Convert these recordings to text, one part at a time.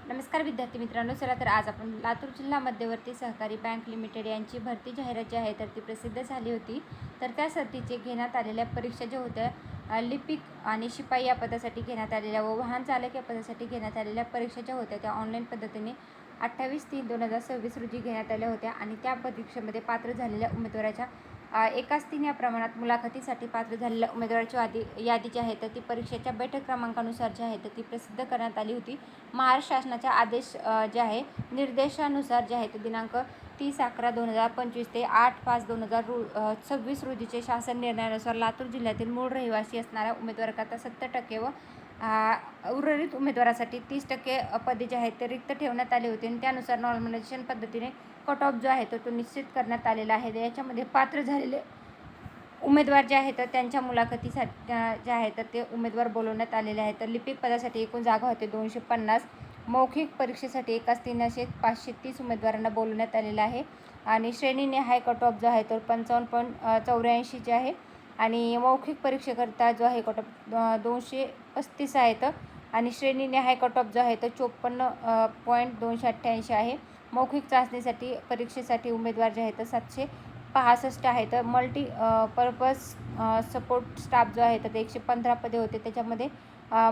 नमस्कार विद्यार्थी मित्रांनो, चला तर आज आपण लातूर जिल्हा मध्यवर्ती सहकारी बँक लिमिटेड यांची भरती जाहिरात जी आहे तर ती प्रसिद्ध झाली होती। तर त्यासाठीचे घेण्यात आलेल्या परीक्षा ज्या होत्या लिपिक आणि शिपाई या पदासाठी घेण्यात आलेल्या व वाहन चालक या पदासाठी घेण्यात आलेल्या परीक्षा ज्या होत्या त्या ऑनलाईन पद्धतीने 28/3/2026 रोजी घेण्यात आल्या होत्या आणि त्या परीक्षेमध्ये पात्र झालेल्या उमेदवाराच्या एकाच 3 या प्रमाणात मुलाखतीसाठी पात्र झालेल्या उमेदवाराची यादी जी आहे तर ती परीक्षेच्या बैठक क्रमांकानुसार जी आहे तर ती प्रसिद्ध करण्यात आली होती। महाराष्ट्र शासनाच्या आदेश जे आहे निर्देशानुसार जे आहे ते दिनांक 30/11/2025 ते 8/5/2026 रोजीचे शासन निर्णयानुसार लातूर जिल्ह्यातील मूळ रहिवासी असणाऱ्या उमेदवाराकरता 70% व उर्वरित उमेदवारासाठी 30% पदे जे आहेत ते रिक्त ठेवण्यात आले होते आणि त्यानुसार नॉर्मलायझेशन पद्धतीने कट ऑफ जो आहे तो निश्चित करण्यात आलेला आहे। याच्यामध्ये पात्र झालेले उमेदवार जे आहेत तर त्यांच्या मुलाखतीसाठी जे आहेत तर ते उमेदवार बोलवण्यात आलेले आहेत। तर लिपिक पदासाठी एकूण जागा होते 250, मौखिक परीक्षेसाठी एकाच 3 असे 530 उमेदवारांना बोलवण्यात आलेलं आहे आणि श्रेणीनिहाय कट ऑफ जो आहे तो 55.84 जे आहे आणि मौखिक परीक्षेकरता जो आहे कट ऑफ 235 आहेत आणि श्रेणीनिहाय कट ऑफ जो आहे तो 54.288 आहे। मौखिक चाचणीसाठी परीक्षेसाठी उमेदवार जे आहेत तर 765 आहेत। मल्टी पर्पज सपोर्ट स्टाफ जो आहे तर ते 115 पदे होते। त्याच्यामध्ये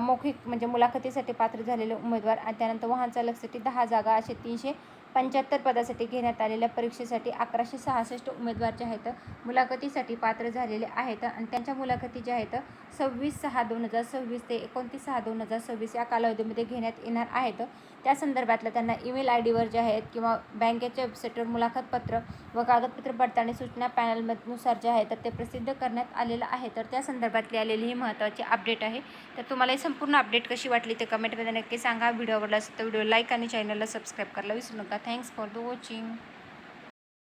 मौखिक म्हणजे मुलाखतीसाठी पात्र झालेले उमेदवार आणि त्यानंतर वाहन चालकसाठी 10 जागा असे 375 पदासाठी घेण्यात आलेल्या परीक्षेसाठी 1166 उमेदवार जे आहेत मुलाखतीसाठी पात्र झालेले आहेत आणि त्यांच्या मुलाखती ज्या आहेत 26/6/2026 ते 29/6/2026 या कालावधीमध्ये घेण्यात येणार आहेत। त्या संदर्भातलं त्यांना ईमेल ID वर जे आहेत किंवा बँकेच्या वेबसाईटवर मुलाखतपत्र व कागदपत्र पडताळणी सूचना पॅनलनुसार जे आहे तर ते प्रसिद्ध करण्यात आलेलं आहे। तर त्या संदर्भातली आलेली ही महत्त्वाची अपडेट आहे। तर तुम्हाला ही संपूर्ण अपडेट कशी वाटली ते कमेंटमध्ये नक्की सांगा। व्हिडिओ आवडला असेल तर व्हिडिओ लाईक आणि चॅनलला सबस्क्राईब करायला विसरू नका। Thanks for the watching.